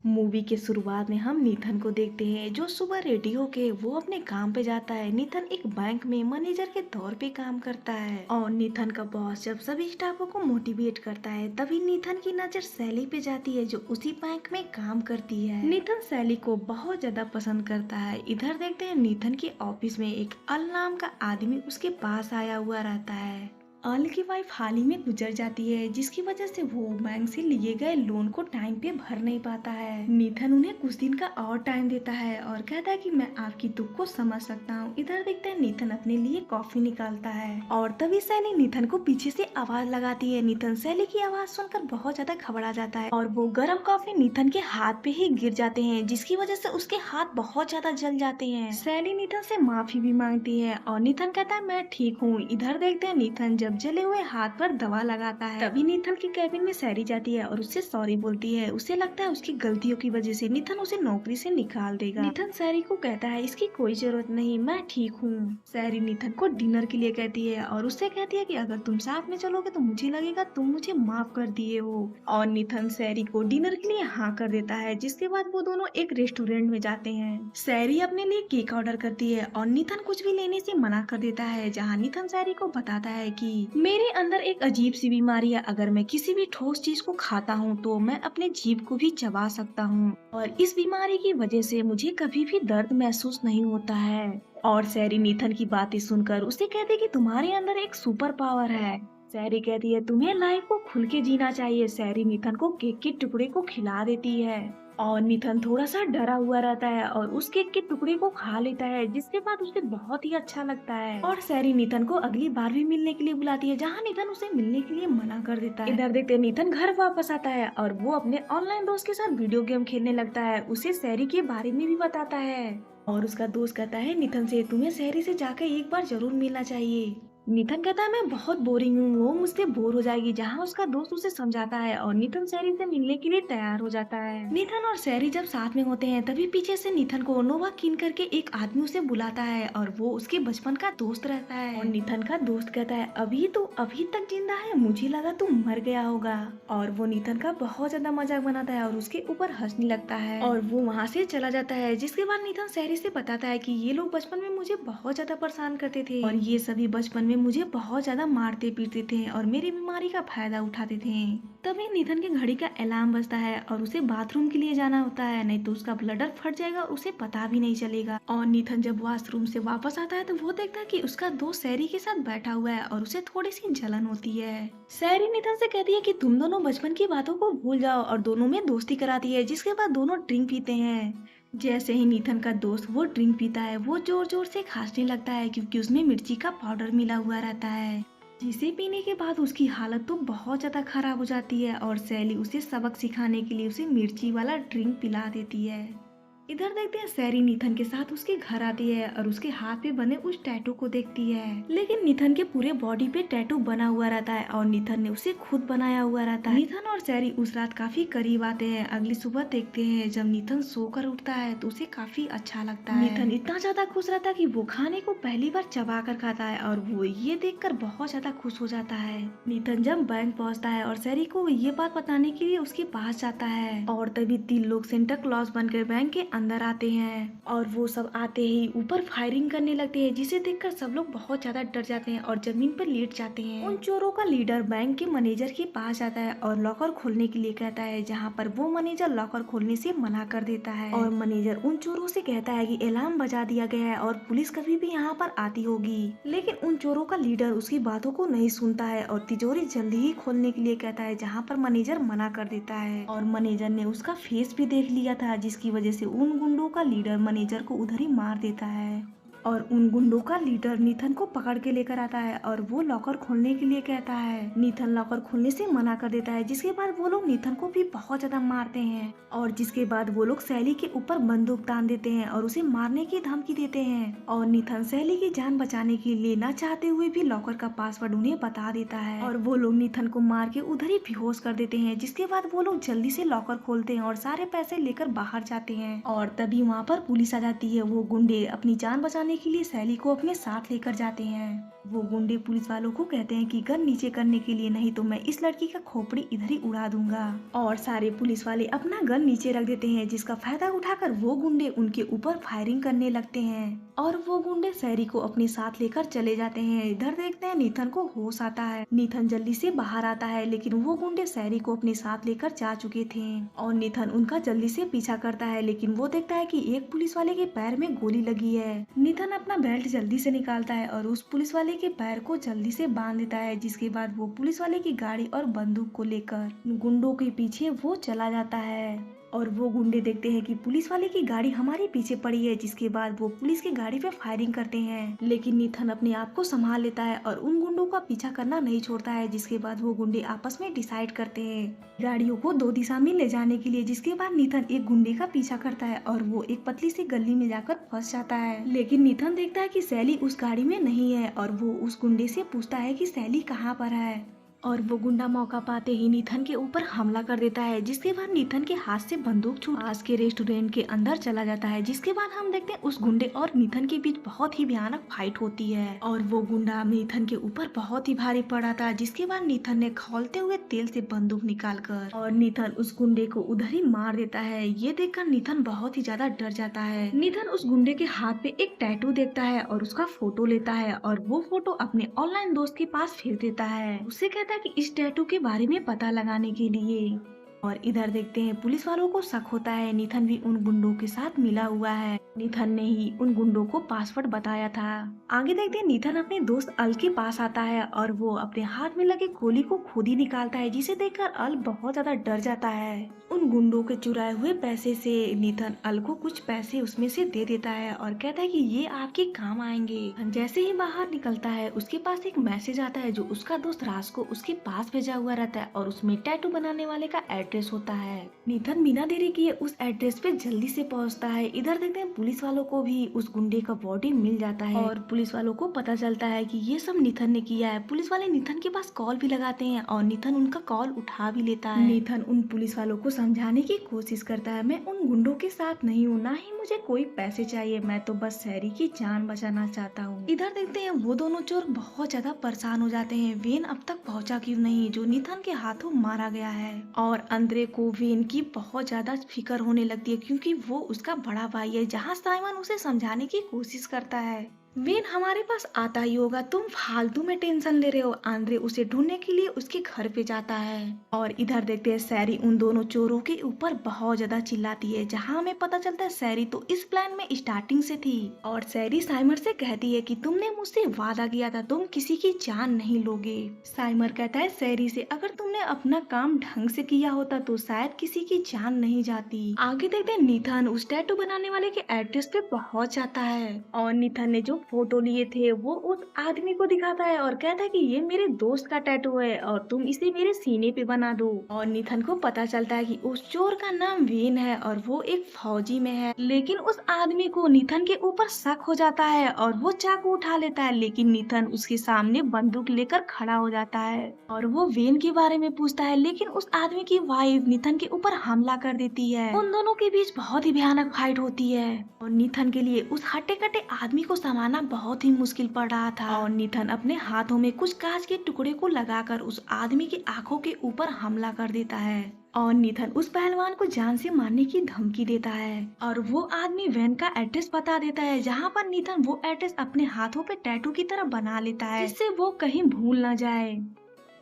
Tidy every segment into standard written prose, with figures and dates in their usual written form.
Movie के शुरुआत में हम नीथन को देखते हैं जो सुबह रेडी होके वो अपने काम पे जाता है। नीथन एक बैंक में मैनेजर के तौर पे काम करता है और नीथन का बॉस जब सभी स्टाफों को मोटिवेट करता है तभी नीथन की नजर सैली पे जाती है जो उसी बैंक में काम करती है। नीथन सैली को बहुत ज्यादा पसंद करता है। इधर देखते हैं नीथन के ऑफिस में एक अल नाम का आदमी उसके पास आया हुआ रहता है। अल की वाइफ हाल ही में गुजर जाती है जिसकी वजह से वो बैंक से लिए गए लोन को टाइम पे भर नहीं पाता है। नीथन उन्हें कुछ दिन का और टाइम देता है और कहता है कि मैं आपकी दुख को समझ सकता हूँ। इधर देखते हैं नीथन अपने लिए कॉफी निकालता है और तभी सैली नीथन को पीछे से आवाज लगाती है। नीथन सैली की आवाज सुनकर बहुत ज्यादा घबरा जाता है और वो गर्म कॉफी नीथन के हाथ पे ही गिर जाते हैं जिसकी वजह से उसके हाथ बहुत ज्यादा जल जाते हैं। सैली नीथन से माफी भी मांगती है और नीथन कहता है मैं ठीक हूँ। इधर देखते हैं नीथन जब जले हुए हाथ पर दवा लगाता है तभी नीथन की कैबिन में सैरी जाती है और उससे सॉरी बोलती है। उसे लगता है उसकी गलतियों की वजह से नीथन उसे नौकरी से निकाल देगा। नीथन सैरी को कहता है इसकी कोई जरूरत नहीं, मैं ठीक हूँ। सैरी नीथन को डिनर के लिए कहती है और उससे कहती है कि अगर तुम साथ में चलोगे तो मुझे लगेगा तुम मुझे माफ कर दिए हो। और नीथन सैरी को डिनर के लिए हाँ कर देता है जिसके बाद वो दोनों एक रेस्टोरेंट में जाते हैं। सैरी अपने लिए केक ऑर्डर करती है और नीथन कुछ भी लेने से मना कर देता है जहाँ नीथन सैरी को बताता है कि मेरे अंदर एक अजीब सी बीमारी है, अगर मैं किसी भी ठोस चीज को खाता हूँ तो मैं अपने जीभ को भी चबा सकता हूँ और इस बीमारी की वजह से मुझे कभी भी दर्द महसूस नहीं होता है। और सैरी नीथन की बातें सुनकर उसे कहती कि तुम्हारे अंदर एक सुपर पावर है। सैरी कहती है तुम्हें लाइफ को खुल के जीना चाहिए। सैरी नीथन को केक के टुकड़े को खिला देती है और नीथन थोड़ा सा डरा हुआ रहता है और उस केक के टुकड़े को खा लेता है जिसके बाद उसे बहुत ही अच्छा लगता है। और सैरी नीथन को अगली बार भी मिलने के लिए बुलाती है जहाँ नीथन उसे मिलने के लिए मना कर देता है। इधर देखते नीथन घर वापस आता है और वो अपने ऑनलाइन दोस्त के साथ वीडियो गेम खेलने लगता है। उसे सैरी के बारे में भी बताता है और उसका दोस्त कहता है नीथन से तुम्हें सैरी से जाकर एक बार जरूर मिलना चाहिए। नीथन कहता है मैं बहुत बोरिंग हूँ, वो मुझसे बोर हो जाएगी। जहाँ उसका दोस्त उसे समझाता है और नीथन सैरी से मिलने के लिए तैयार हो जाता है। नीथन और सैरी जब साथ में होते हैं तभी पीछे से नीथन को नोवा किन करके एक आदमी उसे बुलाता है और वो उसके बचपन का दोस्त रहता है। और नीथन का दोस्त कहता है अभी तो अभी तक जिंदा है, मुझे लगा तू मर गया होगा। और वो नीथन का बहुत ज्यादा मजाक बनाता है और उसके ऊपर हंसने लगता है और वो वहाँ से चला जाता है। जिसके बाद नीथन सैरी से बताता है कि ये लोग बचपन में मुझे बहुत ज्यादा परेशान करते थे और ये सभी बचपन में मुझे बहुत ज्यादा मारते पीटते थे और मेरी बीमारी का फायदा उठाते थे। तभी नीथन की घड़ी का अलार्म बजता है और उसे बाथरूम के लिए जाना होता है, नहीं तो उसका ब्लडर फट जाएगा और उसे पता भी नहीं चलेगा। और नीथन जब वॉशरूम से वापस आता है तो वो देखता है कि उसका दोस्त सैरी के साथ बैठा हुआ है और उसे थोड़ी सी जलन होती है। सैरी नीथन से कहती है कि तुम दोनों बचपन की बातों को भूल जाओ और दोनों में दोस्ती कराती है। जिसके बाद दोनों ड्रिंक पीते हैं। जैसे ही नीथन का दोस्त वो ड्रिंक पीता है वो जोर जोर से खांसने लगता है क्योंकि उसमें मिर्ची का पाउडर मिला हुआ रहता है, जिसे पीने के बाद उसकी हालत तो बहुत ज्यादा खराब हो जाती है। और सैली उसे सबक सिखाने के लिए उसे मिर्ची वाला ड्रिंक पिला देती है। इधर देखते हैं सैरी नीथन के साथ उसके घर आती है और उसके हाथ पे बने उस टैटू को देखती है, लेकिन नीथन के पूरे बॉडी पे टैटू बना हुआ रहता है और नीथन ने उसे खुद बनाया हुआ रहता है। नीथन और सैरी उस रात काफी करीब आते हैं। अगली सुबह देखते हैं जब नीथन सोकर उठता है तो उसे काफी अच्छा लगता है। नीथन इतना ज्यादा खुश रहता है कि वो खाने को पहली बार चबा कर खाता है और वो ये देखकर बहुत ज्यादा खुश हो जाता है। नीथन जब बैंक पहुँचता है और सैरी को ये बात बताने के लिए उसके पास जाता है और तभी 3 लोग सेंटा क्लॉज बनकर बैंक के अंदर आते हैं और वो सब आते ही ऊपर फायरिंग करने लगते हैं, जिसे देखकर सब लोग बहुत ज्यादा डर जाते हैं और जमीन पर लेट जाते हैं। उन चोरों का लीडर बैंक के मैनेजर के पास जाता है और लॉकर खोलने के लिए कहता है, जहां पर वो मैनेजर लॉकर खोलने से मना कर देता है। और मैनेजर उन चोरों से कहता है कि अलार्म बजा दिया गया है और पुलिस कभी भी यहाँ पर आती होगी। लेकिन उन चोरों का लीडर उसकी बातों को नहीं सुनता है और तिजोरी जल्दी ही खोलने के लिए कहता है, जहाँ पर मैनेजर मना कर देता है। और मैनेजर ने उसका फेस भी देख लिया था, जिसकी वजह से उन गुंडों का लीडर मैनेजर को उधर ही मार देता है। और उन गुंडों का लीडर नीथन को पकड़ के लेकर आता है और वो लॉकर खोलने के लिए कहता है। नीथन लॉकर खोलने से मना कर देता है, जिसके बाद वो लोग नीथन को भी बहुत ज्यादा मारते हैं और जिसके बाद वो लोग सैली के ऊपर बंदूक तान देते हैं और उसे मारने की धमकी देते हैं। और नीथन सैली की जान बचाने के लिए न चाहते हुए भी लॉकर का पासवर्ड उन्हें बता देता है और वो लोग नीथन को मार के उधर ही बेहोश कर देते हैं। जिसके बाद वो लोग जल्दी से लॉकर खोलते हैं और सारे पैसे लेकर बाहर जाते हैं। और तभी वहाँ पर पुलिस आ जाती है। वो गुंडे अपनी जान बचाने के लिए सैली को अपने साथ लेकर जाते हैं। वो गुंडे पुलिस वालों को कहते हैं कि गन नीचे करने के लिए, नहीं तो मैं इस लड़की का खोपड़ी इधर ही उड़ा दूंगा। और सारे पुलिस वाले अपना गन नीचे रख देते हैं, जिसका फायदा उठाकर वो गुंडे उनके ऊपर फायरिंग करने लगते हैं और वो गुंडे सैरी को अपने साथ लेकर चले जाते हैं। इधर देखते हैं नीथन को होश आता है। नीथन जल्दी से बाहर आता है, लेकिन वो गुंडे सैरी को अपने साथ लेकर जा चुके थे और नीथन उनका जल्दी से पीछा करता है, लेकिन वो देखता है कि एक पुलिस वाले के पैर में गोली लगी है। नीथन अपना बेल्ट जल्दी से निकालता है और उस पुलिस वाले के पैर को जल्दी से बांध देता है, जिसके बाद वो पुलिस वाले की गाड़ी और बंदूक को लेकर गुंडों के पीछे वो चला जाता है। और वो गुंडे देखते हैं कि पुलिस वाले की गाड़ी हमारे पीछे पड़ी है, जिसके बाद वो पुलिस की गाड़ी पे फायरिंग करते हैं, लेकिन नीथन अपने आप को संभाल लेता है और उन गुंडों का पीछा करना नहीं छोड़ता है। जिसके बाद वो गुंडे आपस में डिसाइड करते हैं गाड़ियों को दो दिशा में ले जाने के लिए। जिसके बाद नीथन एक गुंडे का पीछा करता है और वो एक पतली सी गली में जाकर फंस जाता है, लेकिन नीथन देखता है कि सैली उस गाड़ी में नहीं है और वो उस गुंडे से पूछता है कि सैली कहाँ पर है। और वो गुंडा मौका पाते ही नीथन के ऊपर हमला कर देता है, जिसके बाद नीथन के हाथ से बंदूक छूट पास के रेस्टोरेंट के अंदर चला जाता है। जिसके बाद हम देखते हैं उस गुंडे और नीथन के बीच बहुत ही भयानक फाइट होती है और वो गुंडा नीथन के ऊपर बहुत ही भारी पड़ा था। जिसके बाद नीथन ने खौलते हुए तेल से बंदूक निकालकर और नीथन उस गुंडे को उधर ही मार देता है। ये देखकर नीथन बहुत ही ज्यादा डर जाता है। नीथन उस गुंडे के हाथ पे एक टैटू देखता है और उसका फोटो लेता है और वो फोटो अपने ऑनलाइन दोस्त के पास फेंक देता है। उससे कहता है कि इस टैटू के बारे में पता लगाने के लिए। और इधर देखते हैं पुलिस वालों को शक होता है नीथन भी उन गुंडों के साथ मिला हुआ है। नीथन ने ही उन गुंडों को पासवर्ड बताया था। आगे देखते हैं नीथन अपने दोस्त अल के पास आता है और वो अपने हाथ में लगे गोली को खुद ही निकालता है, जिसे देखकर अल बहुत ज्यादा डर जाता है। उन गुंडों के चुराए हुए पैसे से नीथन अल को कुछ पैसे उसमें से दे देता है और कहता है कि ये आपके काम आएंगे। जैसे ही बाहर निकलता है उसके पास एक मैसेज आता है जो उसका दोस्त राज को उसके पास भेजा हुआ रहता है और उसमें टैटू बनाने वाले का एड्रेस होता है। नीथन बिना देरी किए उस एड्रेस पे जल्दी से पहुंचता है। इधर देखते हैं पुलिस वालों को भी उस गुंडे का बॉडी मिल जाता है और पुलिस वालों को पता चलता है कि ये सब नीथन ने किया है। पुलिस वाले नीथन के पास कॉल भी लगाते हैं और नीथन उनका कॉल उठा भी लेता है। नीथन उन पुलिस वालों को समझाने की कोशिश करता है, मैं उन गुंडों के साथ नहीं हूँ, ना ही मुझे कोई पैसे चाहिए, मैं तो बस सैरी की जान बचाना चाहता हूँ। इधर देखते हैं वो दोनों चोर बहुत ज्यादा परेशान हो जाते हैं, वेन अब तक पहुँचा क्यों नहीं जो नीथन के हाथों मारा गया है। और अंद्रे को वेन की बहुत ज्यादा फिक्र होने लगती है क्योंकि वो उसका बड़ा भाई है। जहाँ साइमन उसे समझाने की कोशिश करता है, वेन हमारे पास आता ही होगा, तुम फालतू में टेंशन ले रहे हो। आंद्रे उसे ढूंढने के लिए उसके घर पे जाता है और इधर देखते हैं सैरी उन दोनों चोरों के ऊपर बहुत ज्यादा चिल्लाती है। जहाँ हमें पता चलता है सैरी तो इस प्लान में स्टार्टिंग से थी और सैरी साइमर से कहती है कि तुमने मुझसे वादा किया था तुम किसी की जान नहीं लोगे। साइमर कहता है सैरी से, अगर तुमने अपना काम ढंग से किया होता तो शायद किसी की जान नहीं जाती। आगे देखते हैं नीथन उस टैटू बनाने वाले के एड्रेस पे पहुंच जाता है और नीथन ने जो फोटो लिए थे वो उस आदमी को दिखाता है और कहता है कि ये मेरे दोस्त का टैटू है और तुम इसे मेरे सीने पे बना दो। और नीथन को पता चलता है कि उस चोर का नाम वेन है और वो एक फौजी में है, लेकिन उस आदमी को नीथन के ऊपर शक हो जाता है और वो चाकू उठा लेता है, लेकिन नीथन उसके सामने बंदूक लेकर खड़ा हो जाता है और वो वेन के बारे में पूछता है, लेकिन उस आदमी की वाइफ नीथन के ऊपर हमला कर देती है। उन दोनों के बीच बहुत ही भयानक फाइट होती है और नीथन के लिए उस हट्टे कट्टे आदमी को संभालना बहुत ही मुश्किल पड़ रहा था और नीथन अपने हाथों में कुछ कांच के टुकड़े को लगाकर उस आदमी की आंखों के ऊपर हमला कर देता है और नीथन उस पहलवान को जान से मारने की धमकी देता है और वो आदमी वैन का एड्रेस बता देता है, जहाँ पर नीथन वो एड्रेस अपने हाथों पे टैटू की तरह बना लेता है जिससे वो कहीं भूल न जाए।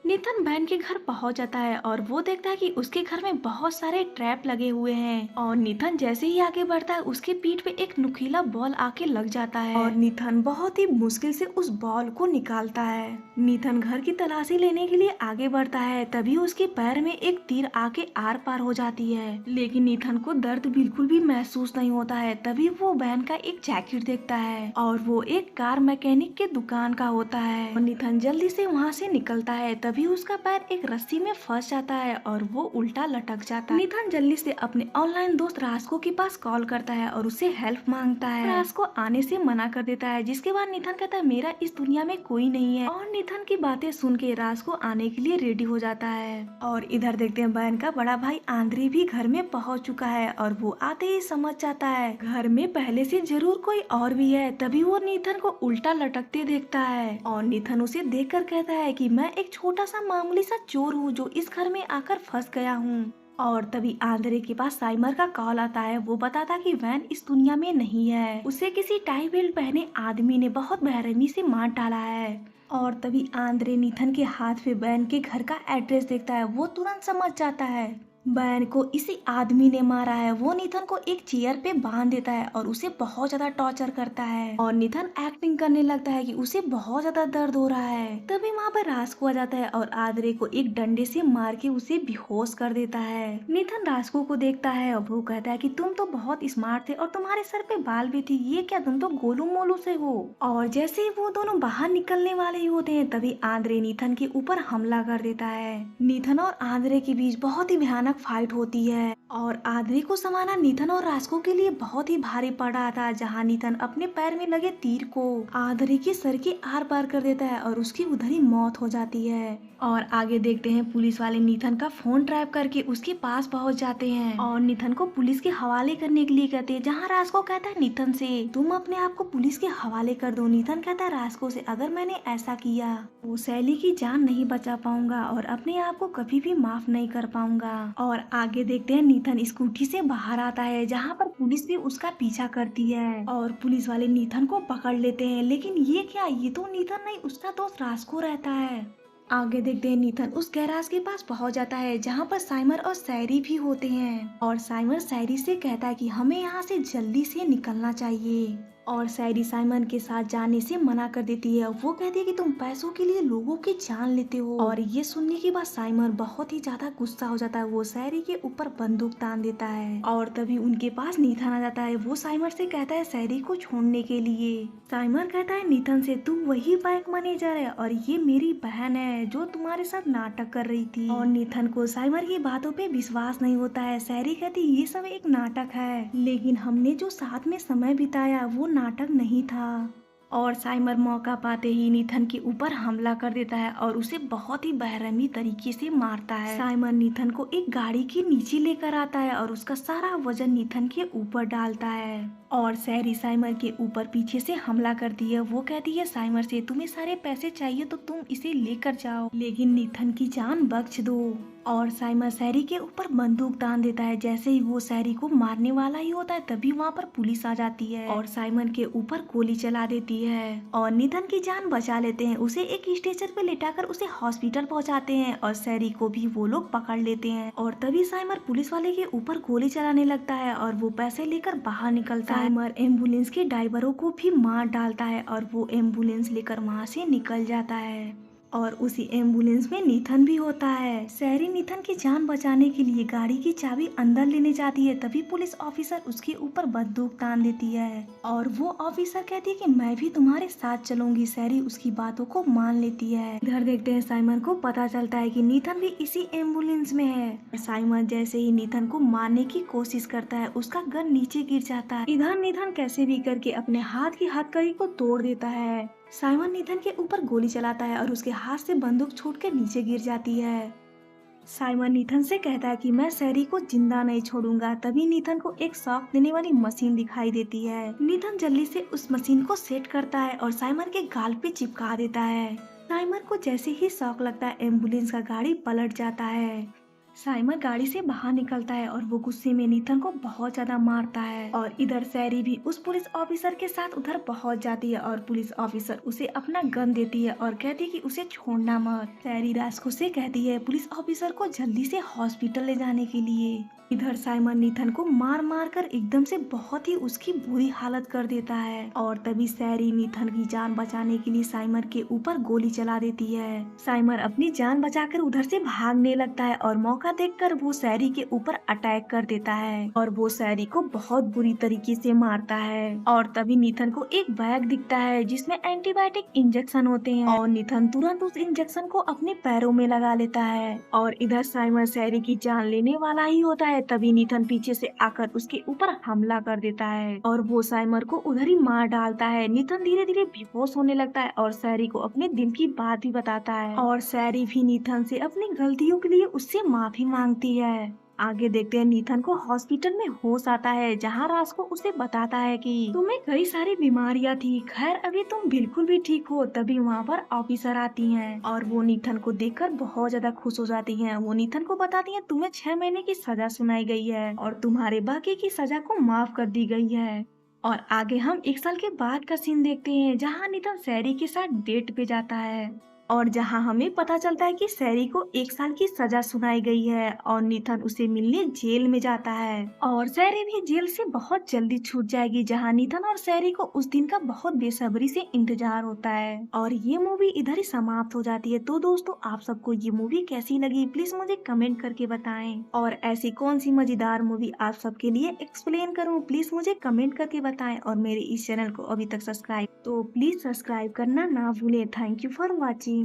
नीथन बैन के घर पहुंच जाता है और वो देखता है कि उसके घर में बहुत सारे ट्रैप लगे हुए हैं और नीथन जैसे ही आगे बढ़ता है उसके पीठ पे एक नुकीला बॉल आके लग जाता है और नीथन बहुत ही मुश्किल से उस बॉल को निकालता है। नीथन घर की तलाशी लेने के लिए आगे बढ़ता है, तभी उसके पैर में एक तीर आके आर पार हो जाती है, लेकिन नीथन को दर्द बिल्कुल भी महसूस नहीं होता है। तभी वो बैन का एक जैकेट देखता है और वो एक कार मैकेनिक के दुकान का होता है और नीथन जल्दी से वहाँ से निकलता है। तभी उसका पैर एक रस्सी में फंस जाता है और वो उल्टा लटक जाता है। निथन जल्दी से अपने ऑनलाइन दोस्त रास्को के पास कॉल करता है और उससे हेल्प मांगता है। रास्को आने से मना कर देता है, जिसके बाद निथन कहता है मेरा इस दुनिया में कोई नहीं है, और निथन की बातें सुन के रास्को आने के लिए रेडी हो जाता है। और इधर देखते हैं बहन का बड़ा भाई आंद्रे भी घर में पहुंच चुका है और वो आते ही समझ जाता है घर में पहले से जरूर कोई और भी है। तभी वो निथन को उल्टा लटकते देखता है और निथन उसे देखकर कहता है कि मैं एक छोटा सा मामूली सा चोर हूँ जो इस घर में आकर फंस गया हूँ। और तभी आंद्रे के पास साइमर का कॉल आता है। वो बताता कि वैन इस दुनिया में नहीं है, उसे किसी टाई बेल्ट पहने आदमी ने बहुत बेरहमी से मार डाला है। और तभी आंद्रे निथन के हाथ पे बैन के घर का एड्रेस देखता है। वो तुरंत समझ जाता है बैन को इसी आदमी ने मारा है। वो निथन को एक चेयर पे बांध देता है और उसे बहुत ज्यादा टॉर्चर करता है और निथन एक्टिंग करने लगता है कि उसे बहुत ज्यादा दर्द हो रहा है। तभी वहाँ पर रास्को आ जाता है और आंद्रे को एक डंडे से मार के उसे बेहोश कर देता है। निथन रास्को को देखता है और वो कहता है कि तुम तो बहुत स्मार्ट थे और तुम्हारे सर पे बाल भी थी, ये क्या तुम तो गोलू मोलू से हो। और जैसे ही वो दोनों बाहर निकलने वाले ही होते हैं तभी आंद्रे निथन के ऊपर हमला कर देता है। निथन और आंद्रे के बीच बहुत ही भयानक फाइट होती है और आंद्रे को संभालना निथन और रास्को के लिए बहुत ही भारी पड़ रहा था, जहां निथन अपने पैर में लगे तीर को आंद्रे के सर के आर पार कर देता है और उसकी उधर ही मौत हो जाती है। और आगे देखते हैं पुलिस वाले निथन का फोन ट्रैप करके उसके पास पहुंच जाते हैं और निथन को पुलिस के हवाले करने के लिए कहते हैं, जहां रास्को कहता है निथन से तुम अपने आप को पुलिस के हवाले कर दो। निथन कहता है रास्को से अगर मैंने ऐसा किया वो सैली की जान नहीं बचा पाऊंगा और अपने आप को कभी भी माफ नहीं कर पाऊंगा। और आगे देखते हैं निथन स्कूटी से बाहर आता है, जहाँ पर पुलिस भी उसका पीछा करती है और पुलिस वाले निथन को पकड़ लेते हैं। लेकिन ये क्या, ये तो निथन नहीं उसका दोस्त रास्को रहता है। आगे देखते हैं निथन उस गैराज के पास पहुंच जाता है, जहां पर साइमर और सैरी भी होते हैं और साइमर सैरी से कहता है कि हमें यहाँ से जल्दी से निकलना चाहिए। और सैरी साइमन के साथ जाने से मना कर देती है। वो कहती है कि तुम पैसों के लिए लोगों की जान लेते हो। और ये सुनने के बाद साइमन बहुत ही ज्यादा गुस्सा हो जाता है। वो सैरी के ऊपर बंदूक तान देता है और तभी उनके पास निथन आ जाता है। वो साइमन से कहता है सैरी को छोड़ने के लिए। साइमन कहता है निथन से तू वही बैंक मैनेजर है और ये मेरी बहन है जो तुम्हारे साथ नाटक कर रही थी। और निथन को साइमन की बातों पे विश्वास नहीं होता है। सैरी कहती ये सब एक नाटक है, लेकिन हमने जो साथ में समय बिताया वो नाटक नहीं था। और साइमर मौका पाते ही निथन के ऊपर हमला कर देता है और उसे बहुत ही बेरहमी तरीके से मारता है। साइमर निथन को एक गाड़ी के नीचे लेकर आता है और उसका सारा वजन निथन के ऊपर डालता है। और सैरी साइमर के ऊपर पीछे से हमला करती है। वो कहती है साइमर से तुम्हें सारे पैसे चाहिए तो तुम इसे लेकर जाओ, लेकिन निथन की जान बख्श दो। और साइमर सैरी के ऊपर बंदूक तान देता है। जैसे ही वो सैरी को मारने वाला ही होता है तभी वहाँ पर पुलिस आ जाती है और साइमन के ऊपर गोली चला देती है और निथन की जान बचा लेते हैं। उसे एक स्ट्रेचर पे लेटाकर उसे हॉस्पिटल पहुँचाते हैं और सैरी को भी वो लोग पकड़ लेते हैं। और तभी साइमर पुलिस वाले के ऊपर गोली चलाने लगता है और वो पैसे लेकर बाहर निकलता है। साइमर एम्बुलेंस के ड्राइवरों को भी मार डालता है और वो एम्बुलेंस लेकर वहाँ से निकल जाता है। और उसी एम्बुलेंस में निथन भी होता है। सैरी निथन की जान बचाने के लिए गाड़ी की चाबी अंदर लेने जाती है, तभी पुलिस ऑफिसर उसके ऊपर बंदूक तान देती है और वो ऑफिसर कहती है कि मैं भी तुम्हारे साथ चलूंगी। सैरी उसकी बातों को मान लेती है। इधर देखते हैं साइमन को पता चलता है कि निथन भी इसी एम्बुलेंस में है। साइमन जैसे ही निथन को मारने की कोशिश करता है उसका गन नीचे गिर जाता है। इधर निथन कैसे भी करके अपने हाथ की हथकड़ी को तोड़ देता है। साइमन निथन के ऊपर गोली चलाता है और उसके हाथ से बंदूक छूट के नीचे गिर जाती है। साइमन निथन से कहता है कि मैं सैरी को जिंदा नहीं छोड़ूंगा। तभी निथन को एक शॉक देने वाली मशीन दिखाई देती है। निथन जल्दी से उस मशीन को सेट करता है और साइमन के गाल पे चिपका देता है। साइमन को जैसे ही शॉक लगता है एम्बुलेंस का गाड़ी पलट जाता है। साइमन गाड़ी से बाहर निकलता है और वो गुस्से में निथन को बहुत ज्यादा मारता है। और इधर सैरी भी उस पुलिस ऑफिसर के साथ उधर पहुंच जाती है और पुलिस ऑफिसर उसे अपना गन देती है और कहती है कि उसे छोड़ना मत। सैरी रास्को से कहती है पुलिस ऑफिसर को जल्दी से हॉस्पिटल ले जाने के लिए। इधर साइमन नीथन को मार मार कर एकदम से बहुत ही उसकी बुरी हालत कर देता है और तभी सैरी नीथन की जान बचाने के लिए साइमन के ऊपर गोली चला देती है। साइमन अपनी जान बचाकर उधर से भागने लगता है और मौका देखकर वो सैरी के ऊपर अटैक कर देता है और वो सैरी को बहुत बुरी तरीके से मारता है। और तभी नीथन को एक बैग दिखता है जिसमें एंटीबायोटिक इंजेक्शन होते हैं और नीथन तुरंत उस इंजेक्शन को अपने पैरों में लगा लेता है और इधर साइमन सैरी की जान लेने वाला ही होता है। तभी नीथन पीछे से आकर उसके ऊपर हमला कर देता है और वो साइमर को उधर ही मार डालता है। नीथन धीरे धीरे बेहोश होने लगता है और सैरी को अपने दिल की बात भी बताता है और सैरी भी नीथन से अपनी गलतियों के लिए उससे माफी मांगती है। आगे देखते हैं नीथन को हॉस्पिटल में होश आता है जहाँ राज को उसे बताता है कि तुम्हें कई सारी बीमारियां थी, खैर अभी तुम बिल्कुल भी ठीक हो। तभी वहाँ पर ऑफिसर आती हैं और वो नीथन को देखकर बहुत ज्यादा खुश हो जाती हैं। वो नीथन को बताती हैं तुम्हें 6 महीने की सजा सुनाई गई है और तुम्हारे बाकी की सजा को माफ कर दी गई है। और आगे हम 1 साल के बाद का सीन देखते हैं जहाँ नीथन सैरी के साथ डेट पे जाता है और जहां हमें पता चलता है कि सैरी को 1 साल की सजा सुनाई गई है और नीथन उसे मिलने जेल में जाता है और सैरी भी जेल से बहुत जल्दी छूट जाएगी जहां नीथन और सैरी को उस दिन का बहुत बेसब्री से इंतजार होता है और ये मूवी इधर ही समाप्त हो जाती है। तो दोस्तों आप सबको ये मूवी कैसी लगी प्लीज मुझे कमेंट करके बताएं और ऐसी कौन सी मजेदार मूवी आप सबके लिए एक्सप्लेन करूं प्लीज मुझे कमेंट करके बताएं और मेरे इस चैनल को अभी तक सब्सक्राइब तो प्लीज सब्सक्राइब करना ना भूलें। Thank you for watching.